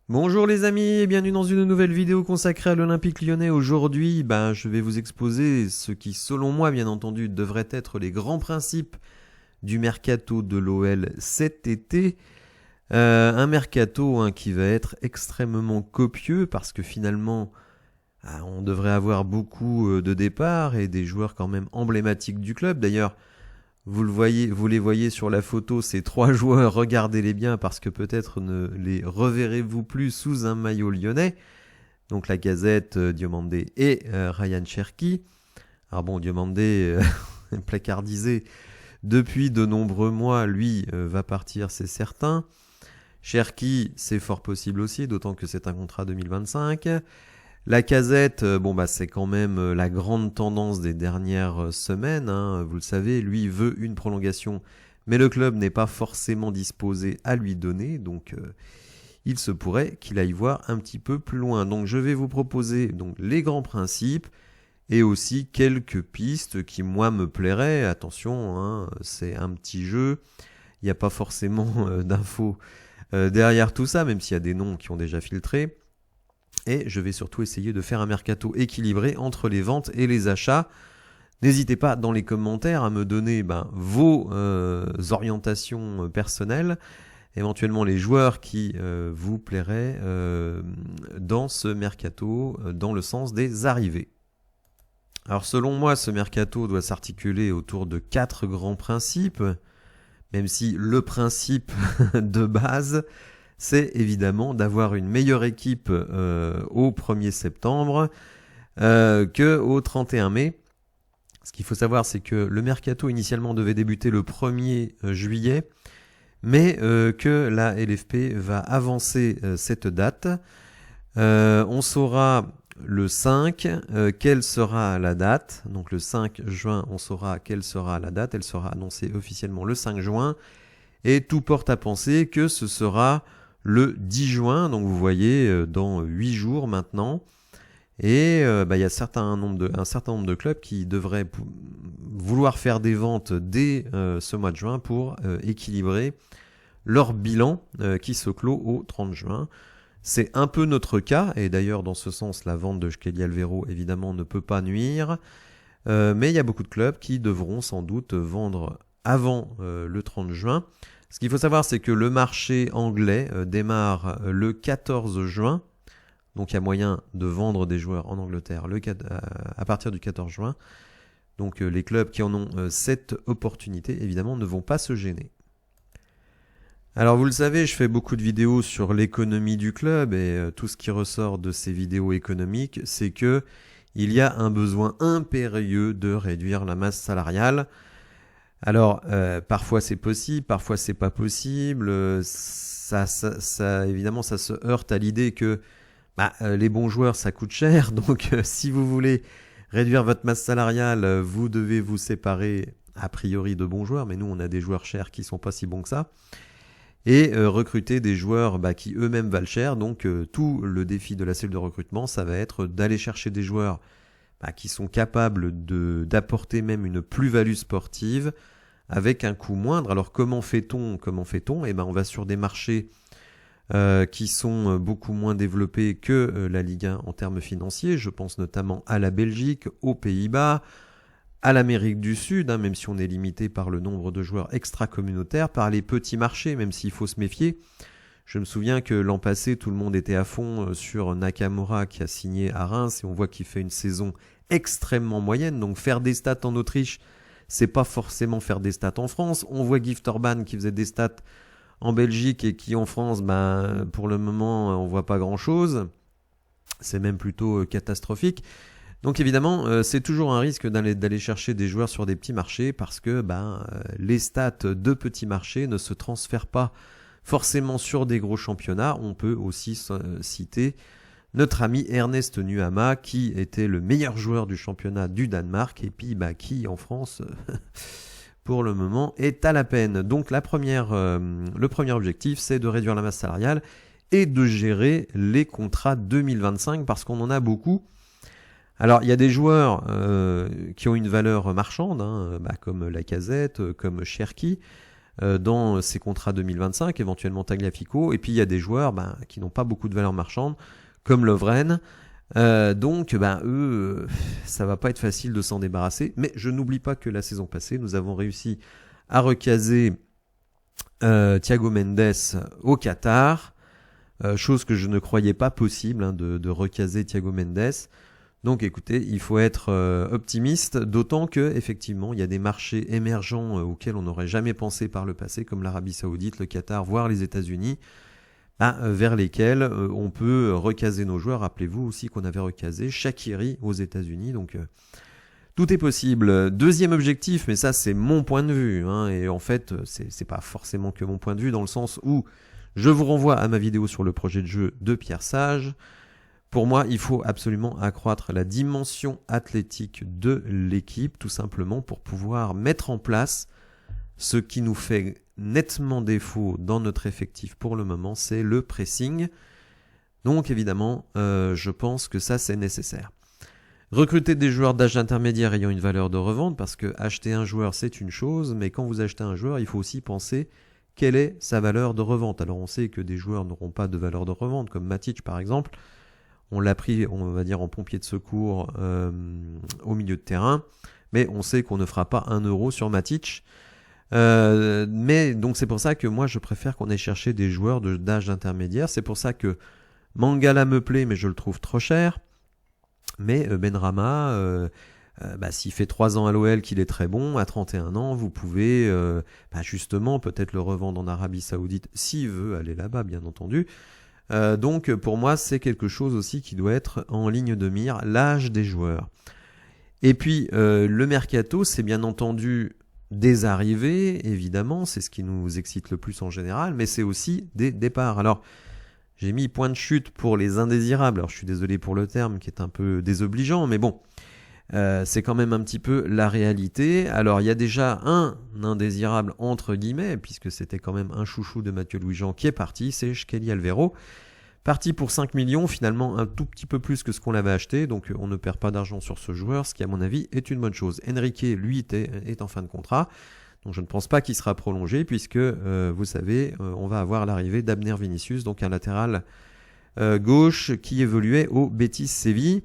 Bonjour les amis et bienvenue dans une nouvelle vidéo consacrée à l'Olympique Lyonnais. Aujourd'hui, je vais vous exposer ce qui, selon moi, bien entendu, devraient être les grands principes du mercato de l'OL cet été. Un mercato qui va être extrêmement copieux parce que finalement, on devrait avoir beaucoup de départs et des joueurs quand même emblématiques du club. D'ailleurs, vous les voyez sur la photo, ces trois joueurs, regardez-les bien parce que peut-être ne les reverrez-vous plus sous un maillot lyonnais. Donc Lacazette, Diomandé et Ryan Cherki. Alors bon, Diomandé, placardisé depuis de nombreux mois, lui va partir, c'est certain. Cherki, c'est fort possible aussi, d'autant que c'est un contrat 2025. Lacazette, c'est quand même la grande tendance des dernières semaines. Vous le savez, lui veut une prolongation, mais le club n'est pas forcément disposé à lui donner. Donc, il se pourrait qu'il aille voir un petit peu plus loin. Donc, je vais vous proposer donc les grands principes et aussi quelques pistes qui, moi, me plairaient. Attention, c'est un petit jeu. Il n'y a pas forcément d'infos derrière tout ça, même s'il y a des noms qui ont déjà filtré. Et je vais surtout essayer de faire un mercato équilibré entre les ventes et les achats. N'hésitez pas dans les commentaires à me donner vos orientations personnelles, éventuellement les joueurs qui vous plairaient dans ce mercato, dans le sens des arrivées. Alors selon moi, ce mercato doit s'articuler autour de 4 grands principes, même si le principe de base, c'est évidemment d'avoir une meilleure équipe au 1er septembre qu'au 31 mai. Ce qu'il faut savoir, c'est que le mercato initialement devait débuter le 1er juillet, mais que la LFP va avancer cette date. On saura le 5 quelle sera la date. Donc le 5 juin, on saura quelle sera la date. Elle sera annoncée officiellement le 5 juin. Et tout porte à penser que ce sera le 10 juin, donc vous voyez, dans 8 jours maintenant. Et il y a un certain nombre de clubs qui devraient vouloir faire des ventes dès ce mois de juin pour équilibrer leur bilan qui se clôt au 30 juin. C'est un peu notre cas, et d'ailleurs dans ce sens, la vente de Kelly Alvero évidemment ne peut pas nuire. Mais il y a beaucoup de clubs qui devront sans doute vendre avant le 30 juin. Ce qu'il faut savoir, c'est que le marché anglais démarre le 14 juin. Donc il y a moyen de vendre des joueurs en Angleterre à partir du 14 juin. Donc les clubs qui en ont cette opportunité, évidemment, ne vont pas se gêner. Alors vous le savez, je fais beaucoup de vidéos sur l'économie du club et tout ce qui ressort de ces vidéos économiques, c'est que il y a un besoin impérieux de réduire la masse salariale. Alors, parfois c'est possible, parfois c'est pas possible. Évidemment, ça se heurte à l'idée que les bons joueurs, ça coûte cher. Donc, si vous voulez réduire votre masse salariale, vous devez vous séparer a priori de bons joueurs. Mais nous, on a des joueurs chers qui sont pas si bons que ça. Et recruter des joueurs qui eux-mêmes valent cher. Donc, tout le défi de la cellule de recrutement, ça va être d'aller chercher des joueurs qui sont capables d'apporter même une plus-value sportive avec un coût moindre. Alors comment fait-on On va sur des marchés qui sont beaucoup moins développés que la Ligue 1 en termes financiers. Je pense notamment à la Belgique, aux Pays-Bas, à l'Amérique du Sud, même si on est limité par le nombre de joueurs extra-communautaires, par les petits marchés, même s'il faut se méfier. Je me souviens que l'an passé, tout le monde était à fond sur Nakamura qui a signé à Reims et on voit qu'il fait une saison extrêmement moyenne. Donc faire des stats en Autriche, c'est pas forcément faire des stats en France. On voit Gift Orban qui faisait des stats en Belgique et qui en France, pour le moment, on voit pas grand-chose. C'est même plutôt catastrophique. Donc évidemment, c'est toujours un risque d'aller chercher des joueurs sur des petits marchés parce que les stats de petits marchés ne se transfèrent pas forcément sur des gros championnats. On peut aussi citer notre ami Ernest Nuama qui était le meilleur joueur du championnat du Danemark et puis qui en France pour le moment est à la peine. Donc le premier objectif, c'est de réduire la masse salariale et de gérer les contrats 2025 parce qu'on en a beaucoup. Alors il y a des joueurs qui ont une valeur marchande, comme Lacazette, comme Cherki. dans ces contrats 2025, éventuellement Tagliafico. Et puis il y a des joueurs qui n'ont pas beaucoup de valeur marchande, comme Lovren. Donc eux, ça va pas être facile de s'en débarrasser. Mais je n'oublie pas que la saison passée, nous avons réussi à recaser Thiago Mendes au Qatar. Chose que je ne croyais pas possible de recaser Thiago Mendes. Donc écoutez, il faut être optimiste, d'autant que effectivement il y a des marchés émergents auxquels on n'aurait jamais pensé par le passé, comme l'Arabie Saoudite, le Qatar, voire les États-Unis, vers lesquels on peut recaser nos joueurs. Rappelez-vous aussi qu'on avait recasé Shaqiri aux États-Unis, donc tout est possible. Deuxième objectif, mais ça c'est mon point de vue, et en fait c'est pas forcément que mon point de vue, dans le sens où je vous renvoie à ma vidéo sur le projet de jeu de Pierre Sage. Pour moi, il faut absolument accroître la dimension athlétique de l'équipe, tout simplement pour pouvoir mettre en place ce qui nous fait nettement défaut dans notre effectif pour le moment, c'est le pressing. Donc évidemment, je pense que ça c'est nécessaire. Recruter des joueurs d'âge intermédiaire ayant une valeur de revente, parce que acheter un joueur c'est une chose, mais quand vous achetez un joueur, il faut aussi penser quelle est sa valeur de revente. Alors on sait que des joueurs n'auront pas de valeur de revente, comme Matic par exemple. On l'a pris, on va dire, en pompier de secours au milieu de terrain, mais on sait qu'on ne fera pas 1 euro sur Matic. Mais donc c'est pour ça que moi je préfère qu'on aille chercher des joueurs d'âge intermédiaire. C'est pour ça que Mangala me plaît, mais je le trouve trop cher. Mais Benrahma, s'il fait 3 ans à l'OL, qu'il est très bon, à 31 ans, vous pouvez justement peut-être le revendre en Arabie Saoudite, s'il veut aller là-bas, bien entendu. Donc pour moi, c'est quelque chose aussi qui doit être en ligne de mire, l'âge des joueurs. Et puis le mercato, c'est bien entendu des arrivées, évidemment, c'est ce qui nous excite le plus en général, mais c'est aussi des départs. Alors, j'ai mis point de chute pour les indésirables. Alors je suis désolé pour le terme qui est un peu désobligeant, mais bon, c'est quand même un petit peu la réalité. Alors il y a déjà un indésirable entre guillemets, puisque c'était quand même un chouchou de Mathieu Louis-Jean qui est parti, c'est Kelly Alvaro. Parti pour 5 millions, finalement un tout petit peu plus que ce qu'on l'avait acheté, donc on ne perd pas d'argent sur ce joueur, ce qui à mon avis est une bonne chose. Enrique, lui, est en fin de contrat, donc je ne pense pas qu'il sera prolongé, puisque vous savez, on va avoir l'arrivée d'Abner Vinicius, donc un latéral gauche qui évoluait au Betis Séville.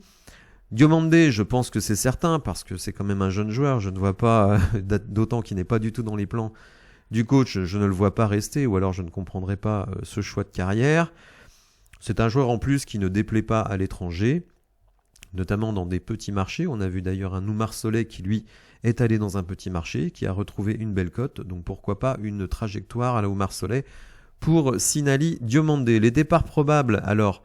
Diomandé, je pense que c'est certain, parce que c'est quand même un jeune joueur, je ne vois pas, d'autant qu'il n'est pas du tout dans les plans du coach, je ne le vois pas rester, ou alors je ne comprendrai pas ce choix de carrière. C'est un joueur en plus qui ne déplaît pas à l'étranger, notamment dans des petits marchés. On a vu d'ailleurs un Oumar Soleil qui lui est allé dans un petit marché, qui a retrouvé une belle cote, donc pourquoi pas une trajectoire à la Oumar Soleil pour Sinali Diomandé. Les départs probables, alors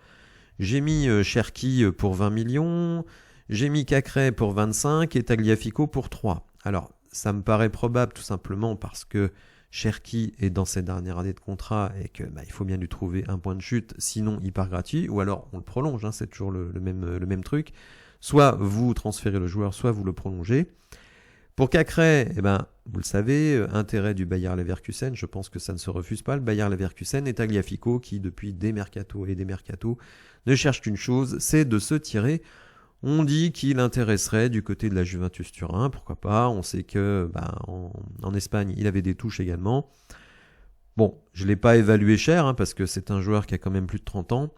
j'ai mis Cherki pour 20 millions, j'ai mis Cacré pour 25 et Tagliafico pour 3. Alors ça me paraît probable tout simplement parce que Cherki est dans ses dernières années de contrat et que il faut bien lui trouver un point de chute, sinon il part gratuit, ou alors on le prolonge, c'est toujours le même truc. Soit vous transférez le joueur, soit vous le prolongez. Pour Cacré, vous le savez, intérêt du Bayer Leverkusen, je pense que ça ne se refuse pas, le Bayer Leverkusen, et Tagliafico qui depuis des mercatos ne cherche qu'une chose, c'est de se tirer. On dit qu'il intéresserait du côté de la Juventus Turin, pourquoi pas, on sait que en Espagne, il avait des touches également. Bon, je ne l'ai pas évalué cher, parce que c'est un joueur qui a quand même plus de 30 ans,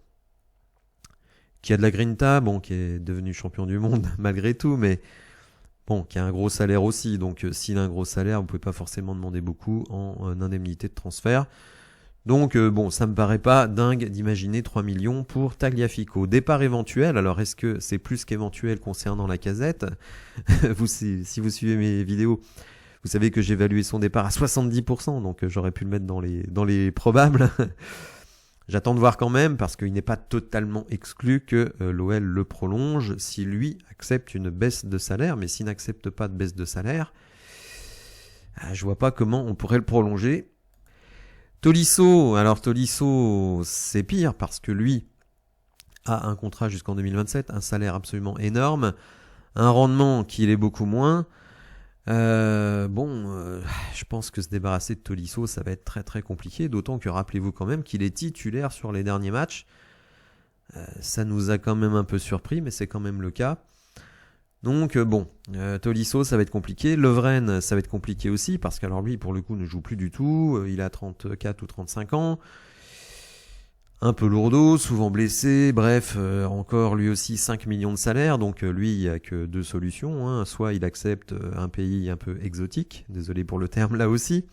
qui a de la grinta, qui est devenu champion du monde malgré tout, mais qui a un gros salaire aussi, donc s'il a un gros salaire, vous ne pouvez pas forcément demander beaucoup en indemnité de transfert. Donc ça me paraît pas dingue d'imaginer 3 millions pour Tagliafico. Départ éventuel, alors est-ce que c'est plus qu'éventuel concernant Lacazette? Si vous suivez mes vidéos, vous savez que j'ai évalué son départ à 70%, donc j'aurais pu le mettre dans les probables. J'attends de voir quand même, parce qu'il n'est pas totalement exclu que l'OL le prolonge si lui accepte une baisse de salaire, mais s'il n'accepte pas de baisse de salaire, je vois pas comment on pourrait le prolonger. Tolisso, alors Tolisso, c'est pire parce que lui a un contrat jusqu'en 2027, un salaire absolument énorme, un rendement qui l'est beaucoup moins. Je pense que se débarrasser de Tolisso, ça va être très très compliqué, d'autant que rappelez-vous quand même qu'il est titulaire sur les derniers matchs. Ça nous a quand même un peu surpris, mais c'est quand même le cas. Donc bon, Tolisso ça va être compliqué, Lovren ça va être compliqué aussi parce qu'alors lui pour le coup ne joue plus du tout, il a 34 ou 35 ans, un peu lourdeau, souvent blessé, bref, encore lui aussi 5 millions de salaire, donc lui il n'y a que deux solutions, hein. Soit il accepte un pays un peu exotique, désolé pour le terme là aussi,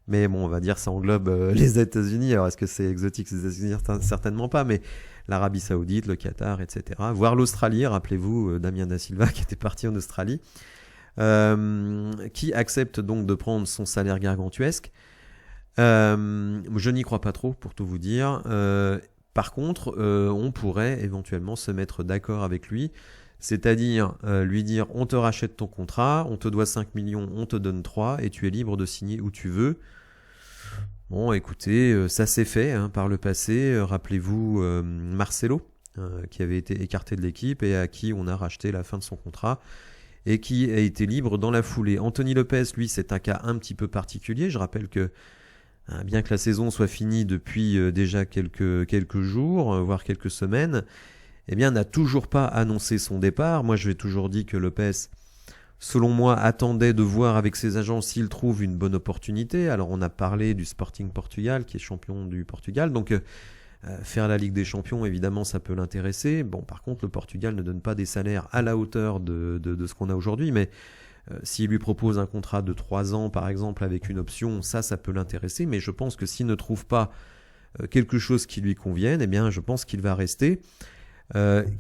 mais bon on va dire ça englobe les États-Unis, alors est-ce que c'est exotique les États-Unis? Certainement pas, mais l'Arabie Saoudite, le Qatar, etc. Voire l'Australie, rappelez-vous Damien Da Silva qui était parti en Australie, qui accepte donc de prendre son salaire gargantuesque. Je n'y crois pas trop pour tout vous dire. Par contre, on pourrait éventuellement se mettre d'accord avec lui, c'est-à-dire lui dire on te rachète ton contrat, on te doit 5 millions, on te donne 3 et tu es libre de signer où tu veux. Bon, écoutez, ça s'est fait hein, par le passé. Rappelez-vous Marcelo, qui avait été écarté de l'équipe et à qui on a racheté la fin de son contrat et qui a été libre dans la foulée. Anthony Lopez, lui, c'est un cas un petit peu particulier. Je rappelle que, bien que la saison soit finie depuis déjà quelques jours, voire quelques semaines, eh bien, n'a toujours pas annoncé son départ. Moi, je lui ai toujours dit que Lopez, selon moi, attendait de voir avec ses agents s'il trouve une bonne opportunité. Alors on a parlé du Sporting Portugal, qui est champion du Portugal, donc faire la Ligue des Champions, évidemment, ça peut l'intéresser. Bon, par contre, le Portugal ne donne pas des salaires à la hauteur de ce qu'on a aujourd'hui, mais s'il lui propose un contrat de 3 ans, par exemple, avec une option, ça peut l'intéresser, mais je pense que s'il ne trouve pas quelque chose qui lui convienne, eh bien, je pense qu'il va rester.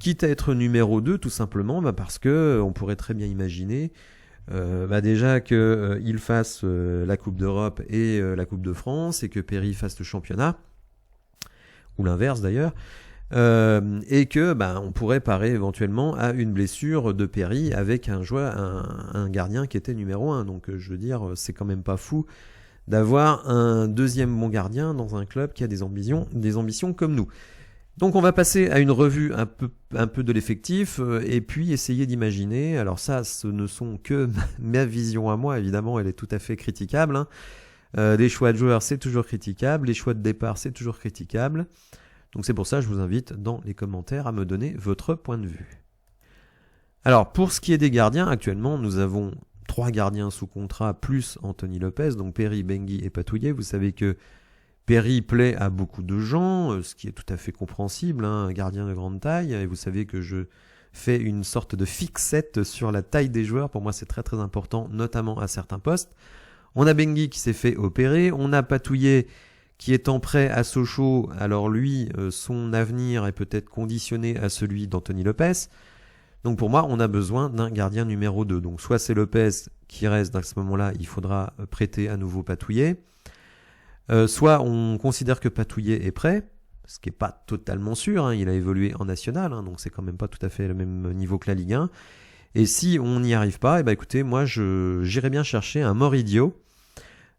Quitte à être numéro 2 tout simplement parce que on pourrait très bien imaginer déjà qu'il fasse la Coupe d'Europe et la Coupe de France et que Perry fasse le championnat ou l'inverse d'ailleurs et que on pourrait parer éventuellement à une blessure de Perry avec un gardien qui était numéro 1, donc je veux dire c'est quand même pas fou d'avoir un deuxième bon gardien dans un club qui a des ambitions comme nous. Donc on va passer à une revue un peu de l'effectif et puis essayer d'imaginer, alors ça ce ne sont que ma vision à moi, évidemment elle est tout à fait critiquable, hein. Les choix de joueurs c'est toujours critiquable, les choix de départ c'est toujours critiquable, donc c'est pour ça que je vous invite dans les commentaires à me donner votre point de vue. Alors pour ce qui est des gardiens, actuellement nous avons 3 gardiens sous contrat plus Anthony Lopez, donc Perry, Benguy et Patouillet. Vous savez que Perry plaît à beaucoup de gens, ce qui est tout à fait compréhensible, hein, un gardien de grande taille, et vous savez que je fais une sorte de fixette sur la taille des joueurs, pour moi c'est très très important, notamment à certains postes. On a Benguy qui s'est fait opérer, on a Patouillet qui est en prêt à Sochaux, alors lui, son avenir est peut-être conditionné à celui d'Anthony Lopez, donc pour moi on a besoin d'un gardien numéro 2, donc soit c'est Lopez qui reste, dans ce moment-là il faudra prêter à nouveau Patouillet, soit on considère que Patouillet est prêt, ce qui n'est pas totalement sûr, hein, il a évolué en national, hein, donc c'est quand même pas tout à fait le même niveau que la Ligue 1. Et si on n'y arrive pas, écoutez, moi j'irais bien chercher un Moridio,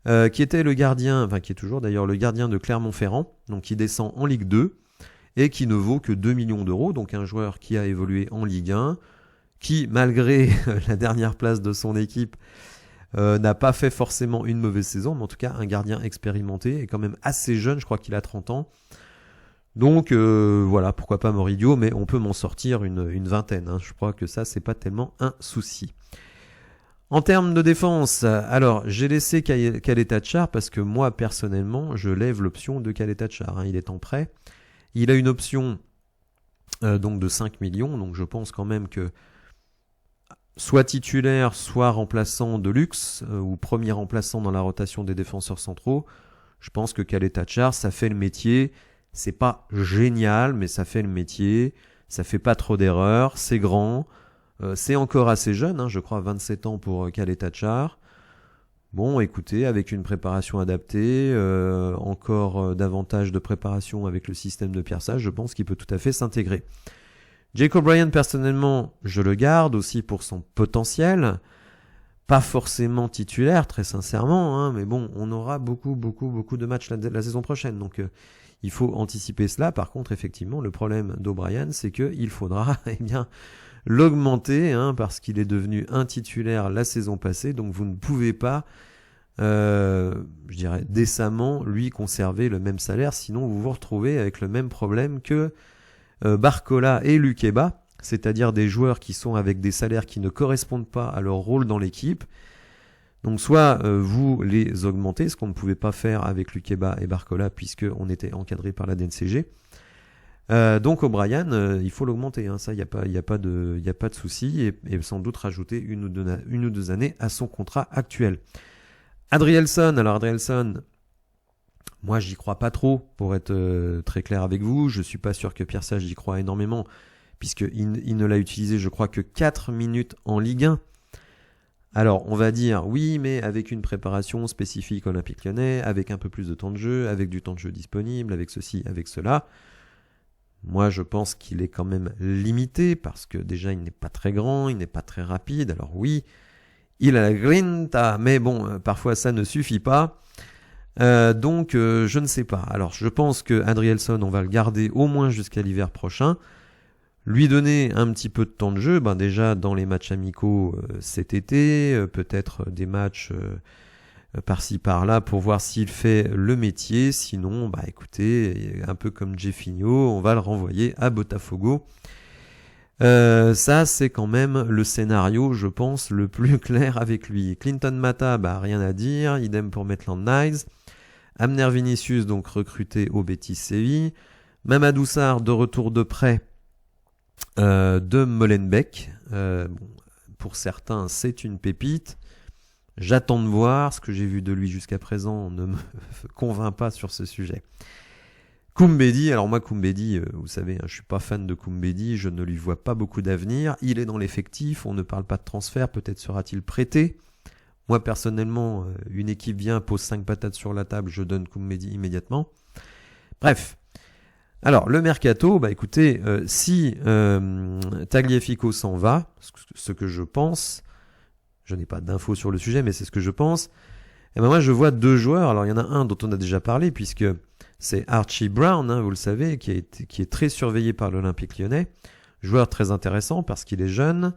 qui était le gardien, enfin qui est toujours d'ailleurs le gardien de Clermont-Ferrand, donc qui descend en Ligue 2, et qui ne vaut que 2 millions d'euros, donc un joueur qui a évolué en Ligue 1, qui malgré la dernière place de son équipe, n'a pas fait forcément une mauvaise saison, mais en tout cas un gardien expérimenté et quand même assez jeune, je crois qu'il a 30 ans. Donc voilà, pourquoi pas Moridio, mais on peut m'en sortir une vingtaine, hein. Je crois que ça, c'est pas tellement un souci. En termes de défense, alors j'ai laissé Caleta-Car parce que moi personnellement, je lève l'option de Caleta-Car, hein, il est en prêt. Il a une option donc de 5 millions, donc je pense quand même que soit titulaire, soit remplaçant de luxe, ou premier remplaçant dans la rotation des défenseurs centraux, je pense que Caleta-Car, ça fait le métier. C'est pas génial, mais ça fait le métier. Ça fait pas trop d'erreurs, c'est grand. C'est encore assez jeune, hein, je crois 27 ans pour Caleta-Car. Bon, écoutez, avec une préparation adaptée, encore davantage de préparation avec le système de Pierre Sage, je pense qu'il peut tout à fait s'intégrer. Jake O'Brien, personnellement, je le garde aussi pour son potentiel. Pas forcément titulaire, très sincèrement, hein, mais bon, on aura beaucoup de matchs la saison prochaine, donc il faut anticiper cela. Par contre, effectivement, le problème d'O'Brien, c'est qu'il faudra l'augmenter, hein, parce qu'il est devenu un titulaire la saison passée, donc vous ne pouvez pas, je dirais, décemment lui conserver le même salaire, sinon vous vous retrouvez avec le même problème que Barcola et Lukeba, c'est-à-dire des joueurs qui sont avec des salaires qui ne correspondent pas à leur rôle dans l'équipe. Donc soit vous les augmentez, ce qu'on ne pouvait pas faire avec Lukeba et Barcola puisqu'on était encadré par la DNCG. Donc O'Brien, il faut l'augmenter, hein, ça il n'y a pas de souci, et sans doute rajouter une ou deux années à son contrat actuel. Adrielson, moi j'y crois pas trop, pour être très clair avec vous, je suis pas sûr que Pierre Sage y croit énormément, puisqu'il ne l'a utilisé je crois que 4 minutes en Ligue 1. Alors on va dire oui, mais avec une préparation spécifique Olympique Lyonnais, avec un peu plus de temps de jeu, avec du temps de jeu disponible, avec ceci, avec cela. Moi, je pense qu'il est quand même limité parce que déjà, il n'est pas très grand, il n'est pas très rapide. Alors oui, il a la grinta, mais bon, parfois ça ne suffit pas. Donc, je ne sais pas. Alors, je pense que Adrielson, on va le garder au moins jusqu'à l'hiver prochain. Lui donner un petit peu de temps de jeu, déjà dans les matchs amicaux cet été, peut-être des matchs par-ci par-là pour voir s'il fait le métier. Sinon, écoutez, un peu comme Jeffinho, on va le renvoyer à Botafogo. Ça, c'est quand même le scénario, je pense, le plus clair avec lui. Clinton Mata, rien à dire. Idem pour Maitland Niles. Amner Vinicius, donc recruté au Betis Séville. Mamadou Sarr, de retour de prêt de Molenbeek. Pour certains, c'est une pépite. J'attends de voir. Ce que j'ai vu de lui jusqu'à présent ne me convainc pas sur ce sujet. Koumbedi, alors moi Koumbedi, vous savez, je suis pas fan de Koumbedi, je ne lui vois pas beaucoup d'avenir. Il est dans l'effectif, on ne parle pas de transfert, peut-être sera-t-il prêté. Moi personnellement, une équipe vient, pose 5 patates sur la table, je donne Koumbedi immédiatement. Bref. Alors, le mercato, écoutez, si Tagliafico s'en va, ce que je pense, je n'ai pas d'infos sur le sujet, mais c'est ce que je pense, et moi je vois 2 joueurs. Alors il y en a un dont on a déjà parlé, puisque c'est Archie Brown, vous le savez, qui est très surveillé par l'Olympique Lyonnais. Joueur très intéressant parce qu'il est jeune,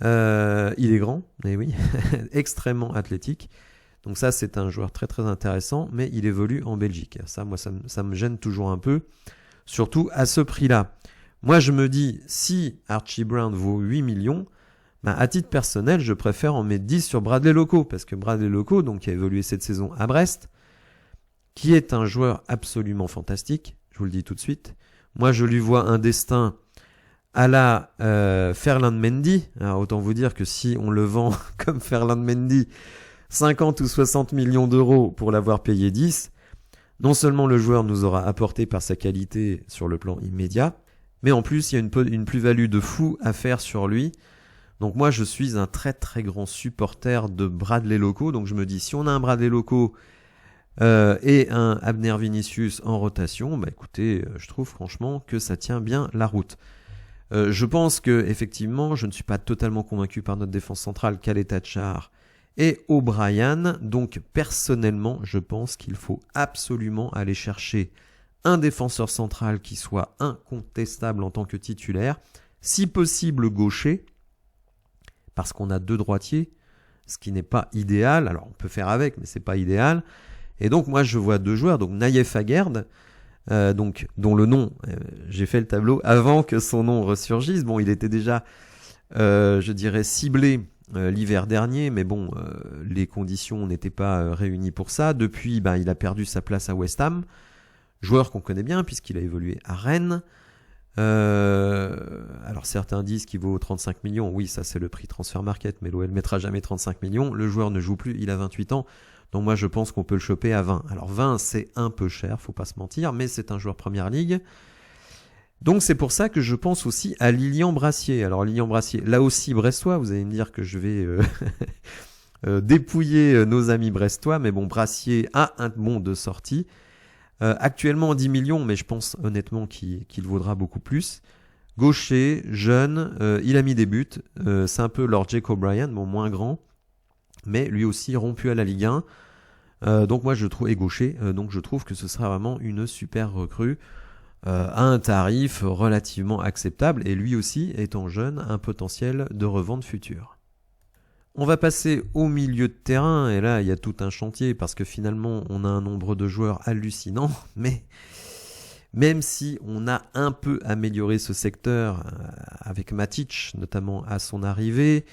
il est grand, et oui, extrêmement athlétique. Donc ça, c'est un joueur très très intéressant, mais il évolue en Belgique. Ça, moi, ça me gêne toujours un peu, surtout à ce prix-là. Moi, je me dis, si Archie Brown vaut 8 millions, à titre personnel, je préfère en mettre 10 sur Bradley Loco, parce que Bradley Loco, donc, qui a évolué cette saison à Brest, qui est un joueur absolument fantastique, je vous le dis tout de suite. Moi, je lui vois un destin à la Ferland Mendy. Alors, autant vous dire que si on le vend comme Ferland Mendy, 50 ou 60 millions d'euros pour l'avoir payé 10, non seulement le joueur nous aura apporté par sa qualité sur le plan immédiat, mais en plus, il y a une plus-value de fou à faire sur lui. Donc moi, je suis un très très grand supporter de Bradley Loco. Donc je me dis, si on a un Bradley Loco et un Abner Vinicius en rotation, écoutez, je trouve franchement que ça tient bien la route. Je pense que effectivement, je ne suis pas totalement convaincu par notre défense centrale, Kaleta Tchar et O'Brien. Donc personnellement, je pense qu'il faut absolument aller chercher un défenseur central qui soit incontestable en tant que titulaire, si possible gaucher, parce qu'on a 2 droitiers, ce qui n'est pas idéal. Alors on peut faire avec, mais c'est pas idéal. Et donc moi je vois 2 joueurs, donc Naïef Aguerd, donc dont le nom, j'ai fait le tableau avant que son nom ressurgisse. Bon, il était déjà, je dirais, ciblé l'hiver dernier, mais bon, les conditions n'étaient pas réunies pour ça. Depuis, il a perdu sa place à West Ham, joueur qu'on connaît bien puisqu'il a évolué à Rennes. Alors certains disent qu'il vaut 35 millions, oui, ça c'est le prix transfer market, mais l'OL mettra jamais 35 millions. Le joueur ne joue plus, il a 28 ans. Donc moi je pense qu'on peut le choper à 20. Alors 20 c'est un peu cher, faut pas se mentir, mais c'est un joueur Première Ligue. Donc c'est pour ça que je pense aussi à Lilian Brassier. Alors Lilian Brassier, là aussi brestois, vous allez me dire que je vais dépouiller nos amis brestois, mais bon, Brassier a un bon de sortie. Actuellement 10 millions, mais je pense honnêtement qu'il vaudra beaucoup plus. Gaucher, jeune, il a mis des buts. C'est un peu leur Jake O'Brien, bon, moins grand, mais lui aussi rompu à la Ligue 1. Donc moi je trouve, et gaucher, donc je trouve que ce sera vraiment une super recrue à un tarif relativement acceptable, et lui aussi étant jeune, un potentiel de revente future. On va passer au milieu de terrain, et là il y a tout un chantier parce que finalement on a un nombre de joueurs hallucinant, mais Même si on a un peu amélioré ce secteur avec Matic, notamment à son arrivée,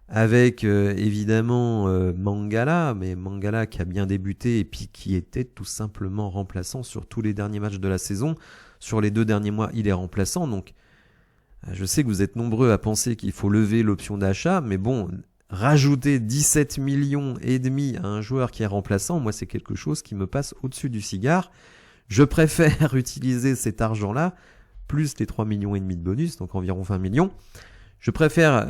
avec évidemment Mangala, mais Mangala qui a bien débuté et puis qui était tout simplement remplaçant sur tous les derniers matchs de la saison. Sur les 2 derniers mois, il est remplaçant, donc je sais que vous êtes nombreux à penser qu'il faut lever l'option d'achat, mais bon, rajouter 17 millions et demi à un joueur qui est remplaçant, moi c'est quelque chose qui me passe au-dessus du cigare. Je préfère utiliser cet argent-là, plus les 3 millions et demi de bonus, donc environ 20 millions. Je préfère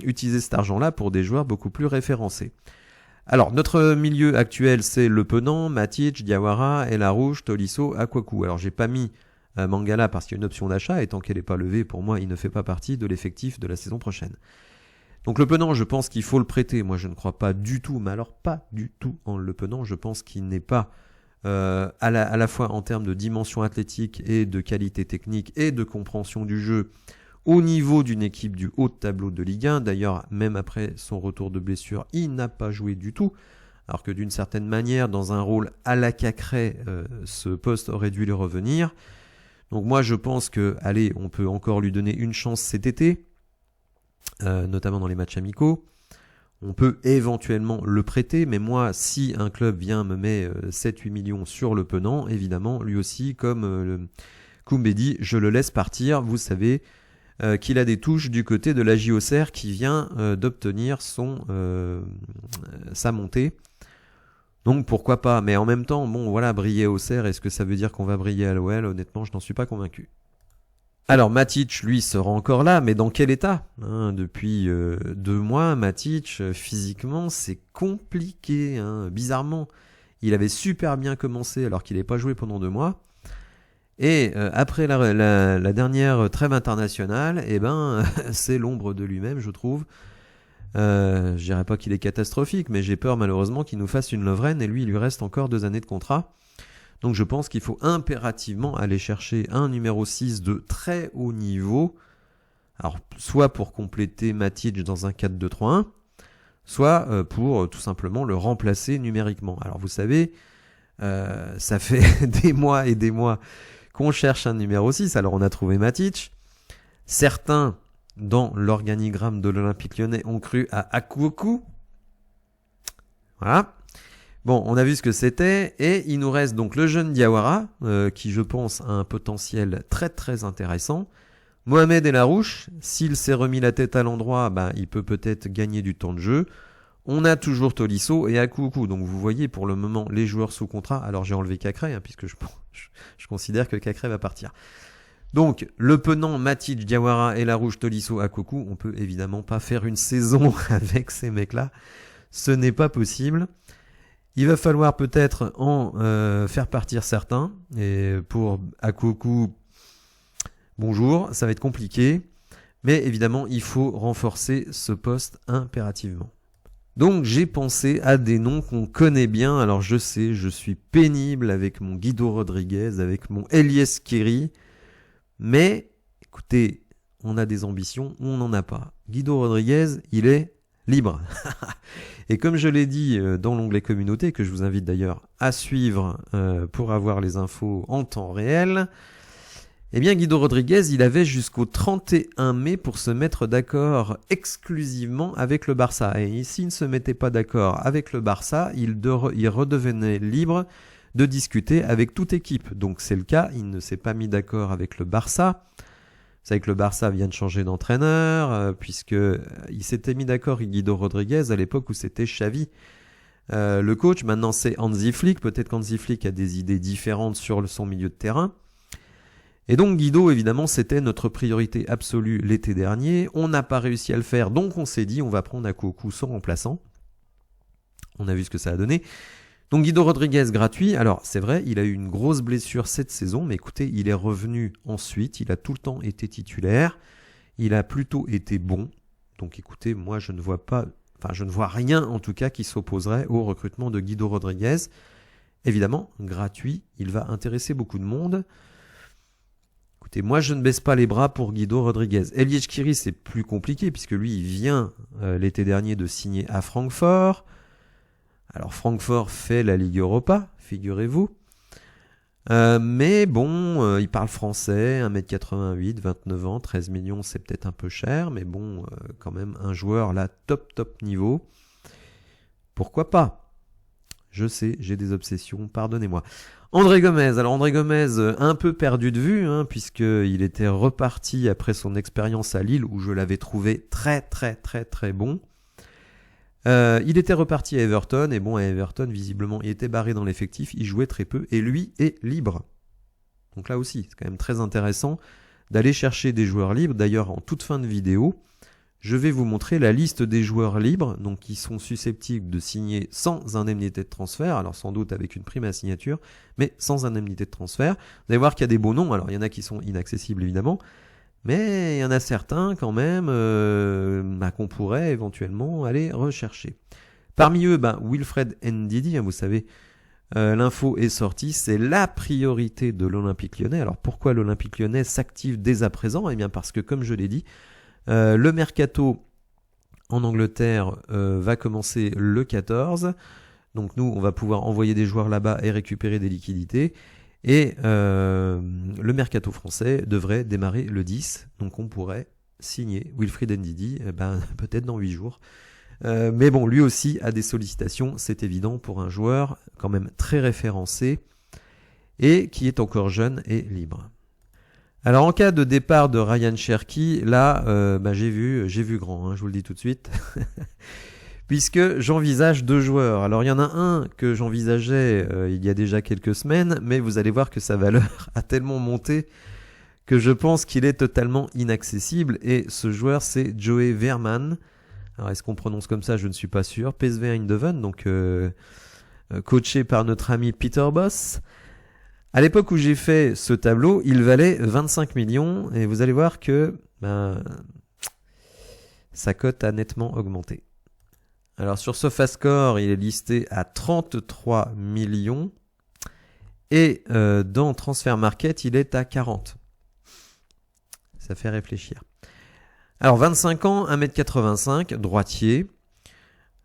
utiliser cet argent-là pour des joueurs beaucoup plus référencés. Alors, notre milieu actuel, c'est Le Penant, Matic, Diawara, El Arouche, Tolisso, Akwaku. Alors, j'ai pas mis Mangala parce qu'il y a une option d'achat, et tant qu'elle n'est pas levée, pour moi, il ne fait pas partie de l'effectif de la saison prochaine. Donc, Le Penant, je pense qu'il faut le prêter. Moi, je ne crois pas du tout, mais alors pas du tout en Le Penant. Je pense qu'il n'est pas à la fois en termes de dimension athlétique et de qualité technique et de compréhension du jeu au niveau d'une équipe du haut de tableau de Ligue 1. D'ailleurs, même après son retour de blessure, il n'a pas joué du tout. Alors que d'une certaine manière, dans un rôle à la Cacré, ce poste aurait dû lui revenir. Donc moi, je pense que, allez, on peut encore lui donner une chance cet été, notamment dans les matchs amicaux. On peut éventuellement le prêter, mais moi, si un club vient me met 7-8 millions sur Le Penant, évidemment, lui aussi, comme Koumbedi, je le laisse partir. Vous savez qu'il a des touches du côté de la JOCR qui vient d'obtenir sa montée. Donc pourquoi pas, mais en même temps, bon voilà, briller au Auxerre, est-ce que ça veut dire qu'on va briller à l'OL? Honnêtement, je n'en suis pas convaincu. Alors Matic, lui, sera encore là, mais dans quel état Depuis 2 mois, Matic, physiquement, c'est compliqué. Bizarrement, il avait super bien commencé alors qu'il n'avait pas joué pendant 2 mois. Et après la dernière trêve internationale, eh ben, c'est l'ombre de lui-même, je trouve. Je dirais pas qu'il est catastrophique, mais j'ai peur malheureusement qu'il nous fasse une Lovren, et lui, il lui reste encore 2 années de contrat. Donc je pense qu'il faut impérativement aller chercher un numéro 6 de très haut niveau. Alors soit pour compléter Matic dans un 4-2-3-1, soit pour tout simplement le remplacer numériquement. Alors vous savez, ça fait des mois et des mois qu'on cherche un numéro 6. Alors on a trouvé Matic. Certains, dans l'organigramme de l'Olympique Lyonnais, ont cru à Akwaku. Voilà. Bon, on a vu ce que c'était, et il nous reste donc le jeune Diawara, qui je pense a un potentiel très très intéressant. Mohamed El Arouche, s'il s'est remis la tête à l'endroit, il peut peut-être gagner du temps de jeu. On a toujours Tolisso et Akwaku, donc vous voyez pour le moment les joueurs sous contrat. Alors j'ai enlevé Cacré, puisque je considère que Cacré va partir. Donc Le Penant, Matic, Diawara, El Arouche, Tolisso, Akwaku, on peut évidemment pas faire une saison avec ces mecs-là. Ce n'est pas possible. Il va falloir peut-être en faire partir certains. Et pour Akwaku, bonjour, ça va être compliqué. Mais évidemment, il faut renforcer ce poste impérativement. Donc j'ai pensé à des noms qu'on connaît bien. Alors je sais, je suis pénible avec mon Guido Rodriguez, avec mon Elies Kéry. Mais écoutez, on a des ambitions, on n'en a pas. Guido Rodriguez, il est libre. Et comme je l'ai dit dans l'onglet communauté, que je vous invite d'ailleurs à suivre pour avoir les infos en temps réel, eh bien Guido Rodriguez, il avait jusqu'au 31 mai pour se mettre d'accord exclusivement avec le Barça. Et s'il ne se mettait pas d'accord avec le Barça, il redevenait libre de discuter avec toute équipe. Donc c'est le cas, il ne s'est pas mis d'accord avec le Barça. Vous savez que le Barça vient de changer d'entraîneur, puisque il s'était mis d'accord avec Guido Rodriguez à l'époque où c'était Xavi le coach. Maintenant c'est Hansi Flick. Peut-être qu'Hansi Flick a des idées différentes sur son milieu de terrain. Et donc Guido, évidemment, c'était notre priorité absolue l'été dernier. On n'a pas réussi à le faire, donc on s'est dit on va prendre Akwaku son remplaçant. On a vu ce que ça a donné. Donc Guido Rodriguez gratuit, alors c'est vrai, il a eu une grosse blessure cette saison, mais écoutez, il est revenu ensuite, il a tout le temps été titulaire, il a plutôt été bon, donc écoutez, moi je ne vois rien en tout cas qui s'opposerait au recrutement de Guido Rodriguez. Évidemment, gratuit, il va intéresser beaucoup de monde. Écoutez, moi je ne baisse pas les bras pour Guido Rodriguez. Elies Kéry, c'est plus compliqué, puisque lui il vient l'été dernier de signer à Francfort. Alors Francfort fait la Ligue Europa, figurez-vous. Mais bon, il parle français, 1m88, 29 ans, 13 millions, c'est peut-être un peu cher, mais bon, quand même, un joueur là, top niveau. Pourquoi pas? Je sais, j'ai des obsessions, pardonnez-moi. André Gomez, alors André Gomez, un peu perdu de vue, puisqu'il était reparti après son expérience à Lille, où je l'avais trouvé très bon. Il était reparti à Everton, et bon, à Everton, visiblement, il était barré dans l'effectif, il jouait très peu, et lui est libre. Donc là aussi, c'est quand même très intéressant d'aller chercher des joueurs libres. D'ailleurs, en toute fin de vidéo, je vais vous montrer la liste des joueurs libres, donc qui sont susceptibles de signer sans indemnité de transfert, alors sans doute avec une prime à signature, mais sans indemnité de transfert. Vous allez voir qu'il y a des beaux noms, alors il y en a qui sont inaccessibles évidemment, mais il y en a certains quand même qu'on pourrait éventuellement aller rechercher. Parmi eux, Wilfred Ndidi, vous savez, l'info est sortie, c'est la priorité de l'Olympique Lyonnais. Alors pourquoi l'Olympique Lyonnais s'active dès à présent? Eh bien parce que, comme je l'ai dit, le mercato en Angleterre va commencer le 14. Donc nous, on va pouvoir envoyer des joueurs là-bas et récupérer des liquidités. Et le mercato français devrait démarrer le 10. Donc on pourrait signer Wilfried Ndidi peut-être dans 8 jours. Mais bon, lui aussi a des sollicitations, c'est évident, pour un joueur quand même très référencé et qui est encore jeune et libre. Alors en cas de départ de Ryan Cherki, là j'ai vu grand, je vous le dis tout de suite, puisque j'envisage 2 joueurs. Alors il y en a un que j'envisageais il y a déjà quelques semaines, mais vous allez voir que sa valeur a tellement monté que je pense qu'il est totalement inaccessible, et ce joueur c'est Joey Veerman. Alors est-ce qu'on prononce comme ça? Je ne suis pas sûr. PSV Eindhoven, donc coaché par notre ami Peter Bosz. À l'époque où j'ai fait ce tableau, il valait 25 millions et vous allez voir que sa cote a nettement augmenté. Alors sur SofaScore, il est listé à 33 millions et dans Transfer Market, il est à 40. Ça fait réfléchir. Alors 25 ans, 1m85, droitier,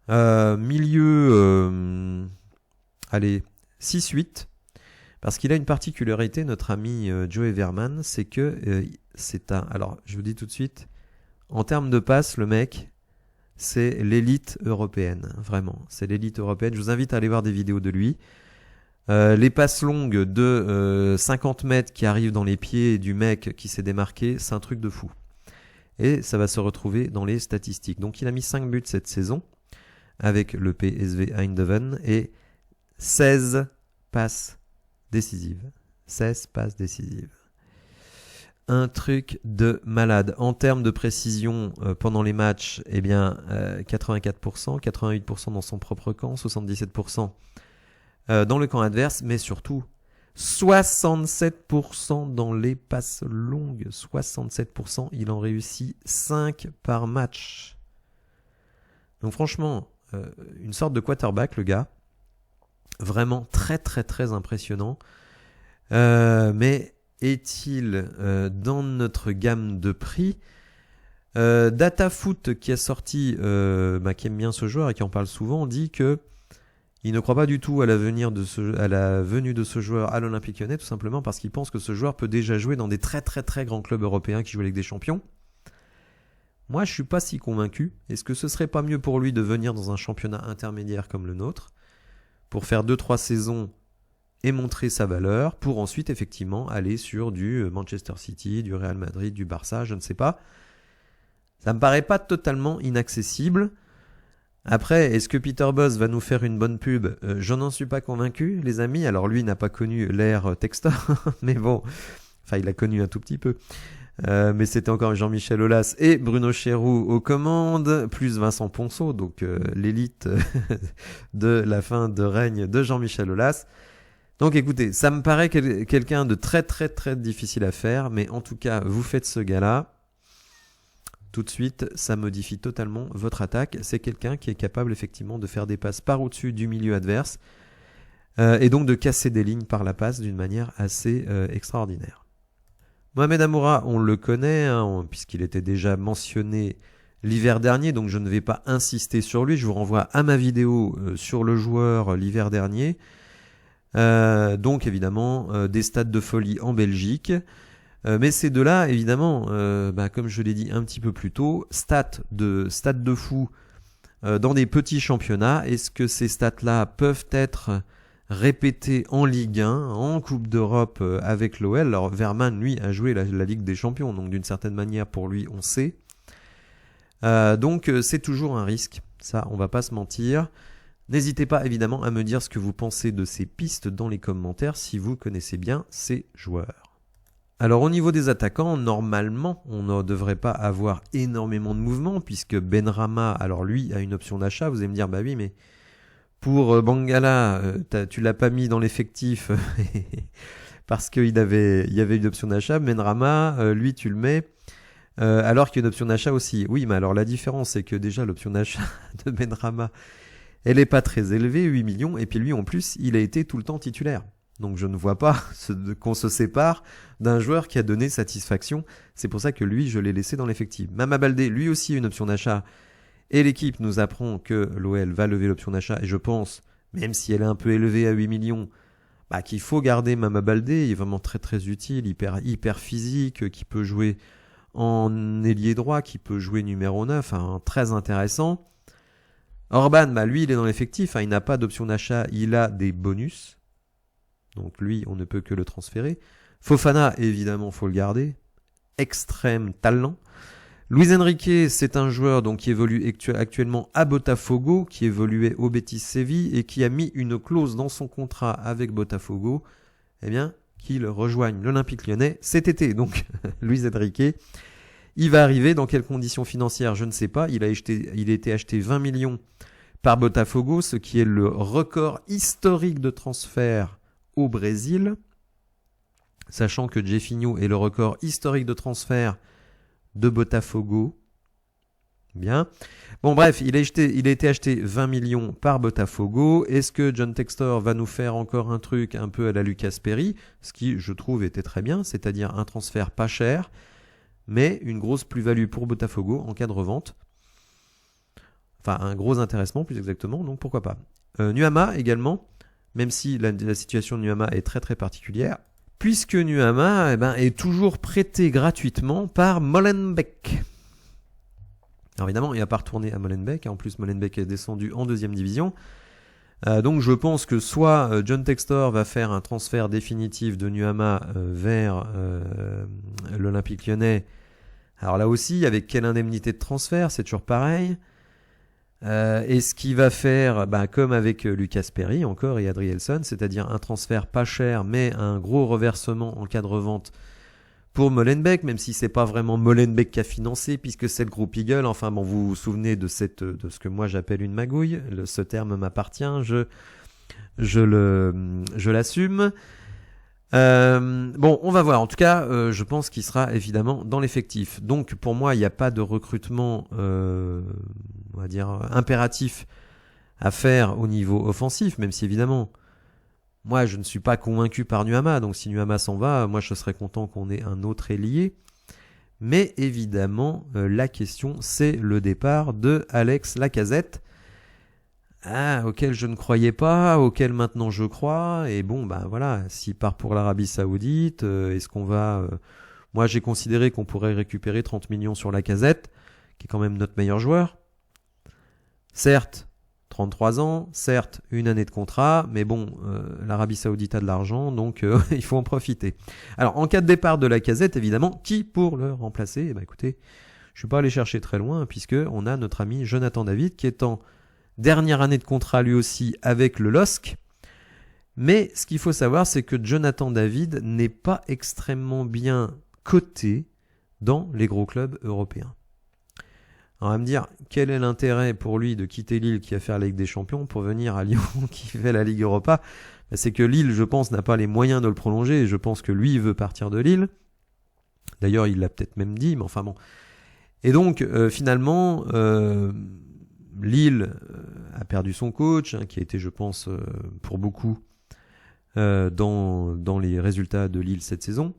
milieu, 6-8. Parce qu'il a une particularité, notre ami Joey Veerman, c'est que alors je vous dis tout de suite, en termes de passes, le mec, c'est l'élite européenne, vraiment, c'est l'élite européenne. Je vous invite à aller voir des vidéos de lui. Les passes longues de 50 mètres qui arrivent dans les pieds du mec qui s'est démarqué, c'est un truc de fou. Et ça va se retrouver dans les statistiques. Donc il a mis 5 buts cette saison avec le PSV Eindhoven et 16 passes décisive. 16 passes décisives. Un truc de malade. En termes de précision pendant les matchs, 84%, 88% dans son propre camp, 77% dans le camp adverse, mais surtout 67% dans les passes longues. 67%, il en réussit 5 par match. Donc franchement, une sorte de quarterback, le gars. Vraiment très impressionnant. Mais est-il dans notre gamme de prix? DataFoot, qui a sorti, qui aime bien ce joueur et qui en parle souvent, dit que il ne croit pas du tout à la venue de ce joueur à l'Olympique Lyonnais, tout simplement parce qu'il pense que ce joueur peut déjà jouer dans des très grands clubs européens qui jouent avec des champions. Moi, je suis pas si convaincu. Est-ce que ce serait pas mieux pour lui de venir dans un championnat intermédiaire comme le nôtre, pour faire 2-3 saisons et montrer sa valeur, pour ensuite effectivement aller sur du Manchester City, du Real Madrid, du Barça, je ne sais pas. Ça me paraît pas totalement inaccessible. Après, est-ce que Peter Bosz va nous faire une bonne pub? Je n'en suis pas convaincu, les amis. Alors lui n'a pas connu l'ère Textor, mais bon, enfin il a connu un tout petit peu. Mais c'était encore Jean-Michel Aulas et Bruno Chéroux aux commandes, plus Vincent Ponceau, donc l'élite de la fin de règne de Jean-Michel Aulas. Donc écoutez, ça me paraît quelqu'un de très difficile à faire, mais en tout cas, vous faites ce gars-là, tout de suite, ça modifie totalement votre attaque. C'est quelqu'un qui est capable effectivement de faire des passes par au-dessus du milieu adverse et donc de casser des lignes par la passe d'une manière assez extraordinaire. Mohamed Amoura, on le connaît, puisqu'il était déjà mentionné l'hiver dernier, donc je ne vais pas insister sur lui. Je vous renvoie à ma vidéo sur le joueur l'hiver dernier. Donc évidemment, des stades de folie en Belgique. Mais ces deux-là, évidemment, comme je l'ai dit un petit peu plus tôt, stade de fou dans des petits championnats. Est-ce que ces stats-là peuvent être répétés en Ligue 1, en Coupe d'Europe avec l'OL? Alors Vermaelen, lui, a joué la Ligue des Champions, donc d'une certaine manière, pour lui, on sait. Donc c'est toujours un risque, ça, on va pas se mentir. N'hésitez pas évidemment à me dire ce que vous pensez de ces pistes dans les commentaires si vous connaissez bien ces joueurs. Alors au niveau des attaquants, normalement, on ne devrait pas avoir énormément de mouvements puisque Benrahma, alors lui, a une option d'achat. Vous allez me dire, bah oui, mais pour Bangala, tu l'as pas mis dans l'effectif parce qu'il y avait une option d'achat. Benrahma, lui, tu le mets alors qu'il y a une option d'achat aussi. Oui, mais alors la différence, c'est que déjà l'option d'achat de Benrahma, elle n'est pas très élevée, 8 millions, et puis lui, en plus, il a été tout le temps titulaire. Donc je ne vois pas qu'on se sépare d'un joueur qui a donné satisfaction. C'est pour ça que lui, je l'ai laissé dans l'effectif. Mama Baldé, lui aussi, une option d'achat. Et l'équipe nous apprend que l'OL va lever l'option d'achat. Et je pense, même si elle est un peu élevée à 8 millions, qu'il faut garder Mama Baldé. Il est vraiment très très utile, hyper physique, qui peut jouer en ailier droit, qui peut jouer numéro 9, très intéressant. Orban, lui, il est dans l'effectif. Il n'a pas d'option d'achat, il a des bonus. Donc lui, on ne peut que le transférer. Fofana, évidemment, faut le garder. Extrême talent. Luis Enrique, c'est un joueur donc, qui évolue actuellement à Botafogo, qui évoluait au Betis Séville et qui a mis une clause dans son contrat avec Botafogo, qu'il rejoigne l'Olympique Lyonnais cet été. Donc Luis Enrique, il va arriver dans quelles conditions financières, je ne sais pas. Il a été acheté 20 millions par Botafogo, ce qui est le record historique de transfert au Brésil, sachant que Jefinho est le record historique de transfert de Botafogo. Bien. Bon, bref, il a été acheté 20 millions par Botafogo. Est-ce que John Textor va nous faire encore un truc un peu à la Lucas Perry, ce qui, je trouve, était très bien, c'est-à-dire un transfert pas cher, mais une grosse plus-value pour Botafogo en cas de revente. Enfin, un gros intéressement, plus exactement, donc pourquoi pas. Nuama également, même si la situation de Nuama est très très particulière, puisque Nuama est toujours prêté gratuitement par Molenbeek. Alors évidemment, il n'a pas retourné à Molenbeek, en plus Molenbeek est descendu en 2e division. Donc je pense que soit John Textor va faire un transfert définitif de Nuama vers l'Olympique Lyonnais. Alors là aussi, avec quelle indemnité de transfert, c'est toujours pareil. Est-ce qu'il va faire, comme avec Lucas Perry encore et Adrielson, c'est-à-dire un transfert pas cher mais un gros reversement en cas de revente pour Molenbeek, même si c'est pas vraiment Molenbeek qui a financé puisque c'est le groupe Eagle. Enfin bon, vous vous souvenez de ce que moi j'appelle une magouille. Ce terme m'appartient, je l'assume. Bon, on va voir. En tout cas, je pense qu'il sera évidemment dans l'effectif. Donc pour moi, il n'y a pas de recrutement, on va dire, impératif à faire au niveau offensif, même si évidemment, moi je ne suis pas convaincu par Nuama. Donc si Nuama s'en va, moi je serais content qu'on ait un autre ailier. Mais évidemment, la question, c'est le départ de Alex Lacazette. Auquel je ne croyais pas, auquel maintenant je crois, et bon, voilà, s'il part pour l'Arabie Saoudite, est-ce qu'on va... Moi, j'ai considéré qu'on pourrait récupérer 30 millions sur Lacazette, qui est quand même notre meilleur joueur. Certes, 33 ans, certes, une année de contrat, mais bon, l'Arabie Saoudite a de l'argent, donc il faut en profiter. Alors, en cas de départ de Lacazette, évidemment, qui pour le remplacer? Écoutez, je ne suis pas allé chercher très loin, puisque on a notre ami Jonathan David, qui est en dernière année de contrat lui aussi avec le LOSC. Mais ce qu'il faut savoir, c'est que Jonathan David n'est pas extrêmement bien coté dans les gros clubs européens. Alors on va me dire, quel est l'intérêt pour lui de quitter Lille qui va faire la Ligue des Champions pour venir à Lyon qui fait la Ligue Europa? C'est que Lille, je pense, n'a pas les moyens de le prolonger et je pense que lui veut partir de Lille. D'ailleurs, il l'a peut-être même dit, mais enfin bon. Et donc, finalement... Lille a perdu son coach, qui a été, je pense, pour beaucoup dans les résultats de Lille cette saison.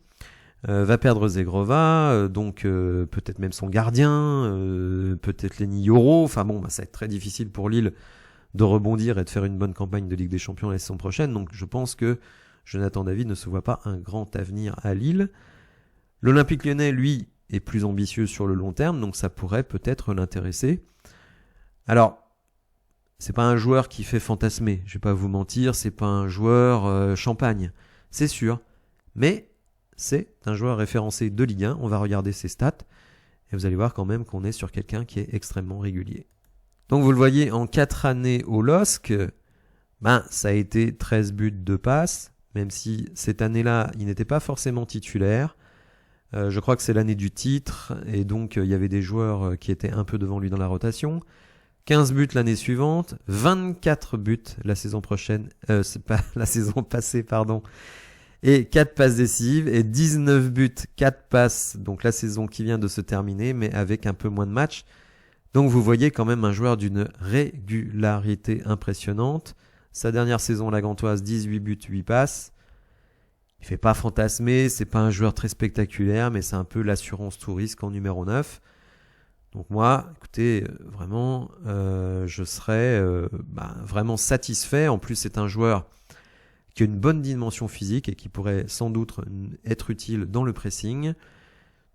Va perdre Zegrova, donc peut-être même son gardien, peut-être Lenny Yoro. Enfin bon, ça va être très difficile pour Lille de rebondir et de faire une bonne campagne de Ligue des Champions la saison prochaine. Donc je pense que Jonathan David ne se voit pas un grand avenir à Lille. L'Olympique Lyonnais, lui, est plus ambitieux sur le long terme, donc ça pourrait peut-être l'intéresser. Alors, c'est pas un joueur qui fait fantasmer, je vais pas vous mentir, c'est pas un joueur champagne, c'est sûr, mais c'est un joueur référencé de Ligue 1, on va regarder ses stats, et vous allez voir quand même qu'on est sur quelqu'un qui est extrêmement régulier. Donc vous le voyez, en 4 années au LOSC, ça a été 13 buts, 2 passes, même si cette année-là, il n'était pas forcément titulaire. Je crois que c'est l'année du titre, et donc il y avait des joueurs qui étaient un peu devant lui dans la rotation. 15 buts l'année suivante, 24 buts la saison prochaine, c'est pas la saison passée, pardon, et 4 passes décisives, et 19 buts, 4 passes, donc la saison qui vient de se terminer, mais avec un peu moins de matchs. Donc vous voyez quand même un joueur d'une régularité impressionnante. Sa dernière saison, la Gantoise, 18 buts, 8 passes. Il fait pas fantasmer, c'est pas un joueur très spectaculaire, mais c'est un peu l'assurance tout risque en numéro 9. Donc moi, écoutez, vraiment, je serais vraiment satisfait. En plus, c'est un joueur qui a une bonne dimension physique et qui pourrait sans doute être utile dans le pressing.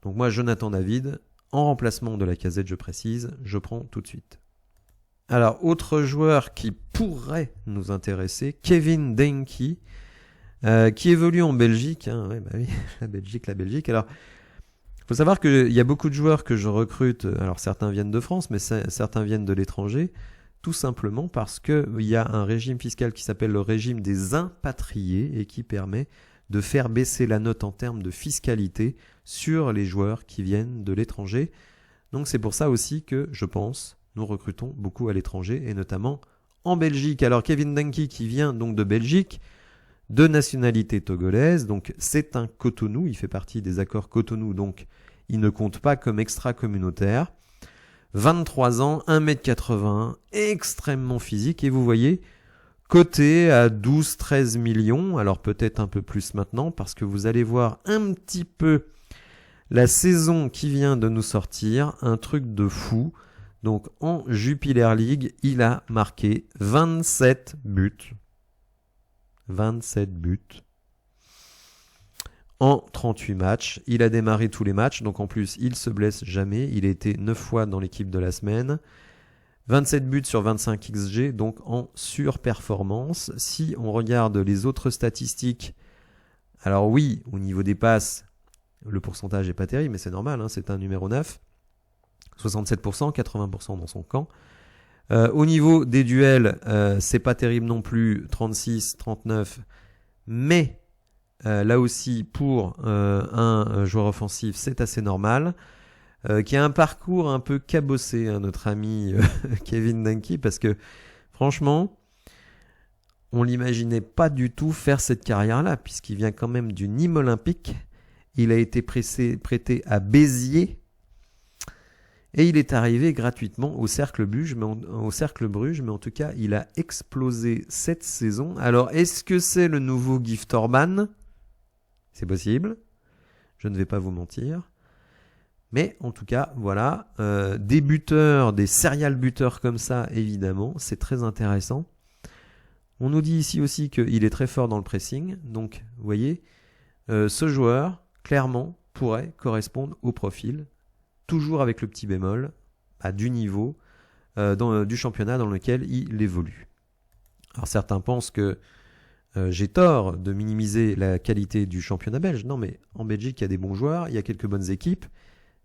Donc moi, Jonathan David, en remplacement de Lacazette, je précise, je prends tout de suite. Alors, autre joueur qui pourrait nous intéresser, Kevin Denki, qui évolue en Belgique. Oui, la Belgique. Alors, il faut savoir qu'il y a beaucoup de joueurs que je recrute. Alors, certains viennent de France, mais certains viennent de l'étranger, tout simplement parce qu'il y a un régime fiscal qui s'appelle le régime des impatriés et qui permet de faire baisser la note en termes de fiscalité sur les joueurs qui viennent de l'étranger. Donc, c'est pour ça aussi que, je pense, nous recrutons beaucoup à l'étranger et notamment en Belgique. Alors, Kevin Denki qui vient donc de Belgique, de nationalité togolaise, donc c'est un Cotonou, il fait partie des accords Cotonou, donc il ne compte pas comme extra-communautaire. 23 ans, 1m80, extrêmement physique, et vous voyez, coté à 12-13 millions, alors peut-être un peu plus maintenant, parce que vous allez voir un petit peu la saison qui vient de nous sortir, un truc de fou. Donc en Jupiler League, il a marqué 27 buts. 27 buts en 38 matchs. Il a démarré tous les matchs, donc en plus, il se blesse jamais. Il a été 9 fois dans l'équipe de la semaine. 27 buts sur 25 XG, donc en surperformance. Si on regarde les autres statistiques, alors oui, au niveau des passes, le pourcentage n'est pas terrible, mais c'est normal, c'est un numéro 9. 67%, 80% dans son camp. Au niveau des duels, c'est pas terrible non plus, 36, 39, mais là aussi pour un joueur offensif, c'est assez normal. Qui a un parcours un peu cabossé, notre ami Kevin Denki, parce que franchement, on l'imaginait pas du tout faire cette carrière-là, puisqu'il vient quand même du Nîmes Olympique. Il a été prêté à Béziers. Et il est arrivé gratuitement au Cercle Bruges, mais en tout cas, il a explosé cette saison. Alors, est-ce que c'est le nouveau Gift Orban ? C'est possible. Je ne vais pas vous mentir. Mais en tout cas, voilà, des buteurs, des serial buteurs comme ça, évidemment, c'est très intéressant. On nous dit ici aussi qu'il est très fort dans le pressing. Donc, vous voyez, ce joueur, clairement, pourrait correspondre au profil. Toujours avec le petit bémol, du niveau du championnat dans lequel il évolue. Alors certains pensent que j'ai tort de minimiser la qualité du championnat belge. Non, mais en Belgique, il y a des bons joueurs, il y a quelques bonnes équipes,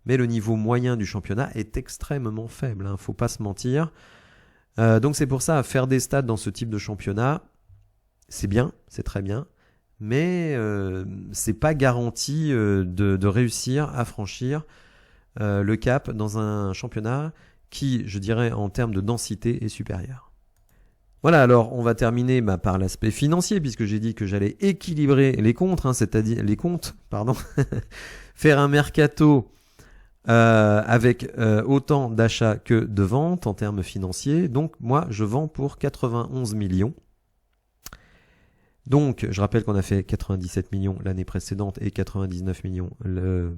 mais le niveau moyen du championnat est extrêmement faible, il ne faut pas se mentir. Donc c'est pour ça, faire des stats dans ce type de championnat, c'est bien, c'est très bien, mais c'est pas garanti de réussir à franchir le cap dans un championnat qui, je dirais, en termes de densité, est supérieur. Voilà, alors on va terminer par l'aspect financier, puisque j'ai dit que j'allais équilibrer les comptes, c'est-à-dire les comptes, faire un mercato avec autant d'achats que de ventes en termes financiers. Donc moi, je vends pour 91 millions. Donc, je rappelle qu'on a fait 97 millions l'année précédente et 99 millions il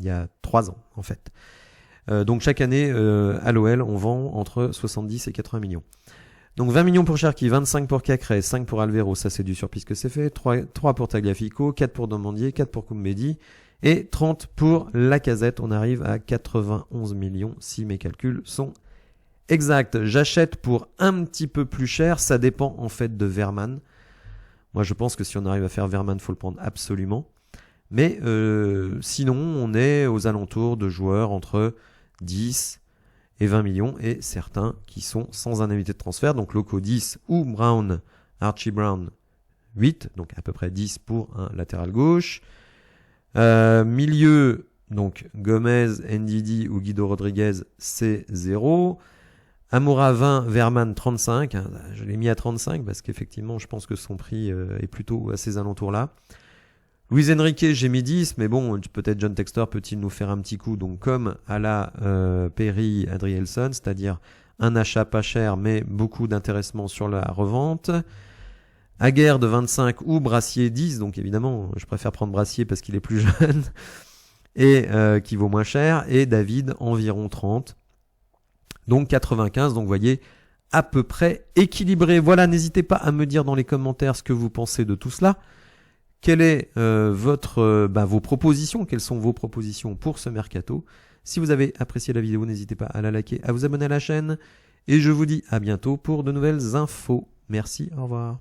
y a 3 ans, en fait. Donc, chaque année, à l'OL, on vend entre 70 et 80 millions. Donc 20 millions pour Cherki, 25 pour Cacré, 5 pour Alvero, ça c'est du sûr puisque c'est fait, 3 pour Tagliafico, 4 pour Domandier, 4 pour Koumbedi, et 30 pour Lacazette. On arrive à 91 millions si mes calculs sont exacts. J'achète pour un petit peu plus cher, ça dépend en fait de Verman. Moi je pense que si on arrive à faire Verman, il faut le prendre absolument. Mais sinon, on est aux alentours de joueurs entre 10 et 20 millions, et certains qui sont sans indemnité de transfert, donc Loco 10 ou Brown, Archie Brown 8, donc à peu près 10 pour un latéral gauche. Milieu, donc Gomez, Ndidi ou Guido Rodriguez, c'est 0. Amoura 20, Verman 35, hein, je l'ai mis à 35 parce qu'effectivement je pense que son prix est plutôt à ces alentours-là. Luis Enrique, j'ai mis 10, mais bon, peut-être John Textor peut-il nous faire un petit coup, donc comme à la Perry Adrielson, c'est-à-dire un achat pas cher, mais beaucoup d'intéressement sur la revente. Aguerre de 25 ou Brassier 10, donc évidemment, je préfère prendre Brassier parce qu'il est plus jeune et qui vaut moins cher, et David environ 30, donc 95, donc vous voyez, à peu près équilibré. Voilà, n'hésitez pas à me dire dans les commentaires ce que vous pensez de tout cela. Quelle est vos propositions? Quelles sont vos propositions pour ce mercato? Si vous avez apprécié la vidéo, n'hésitez pas à la liker, à vous abonner à la chaîne. Et je vous dis à bientôt pour de nouvelles infos. Merci, au revoir.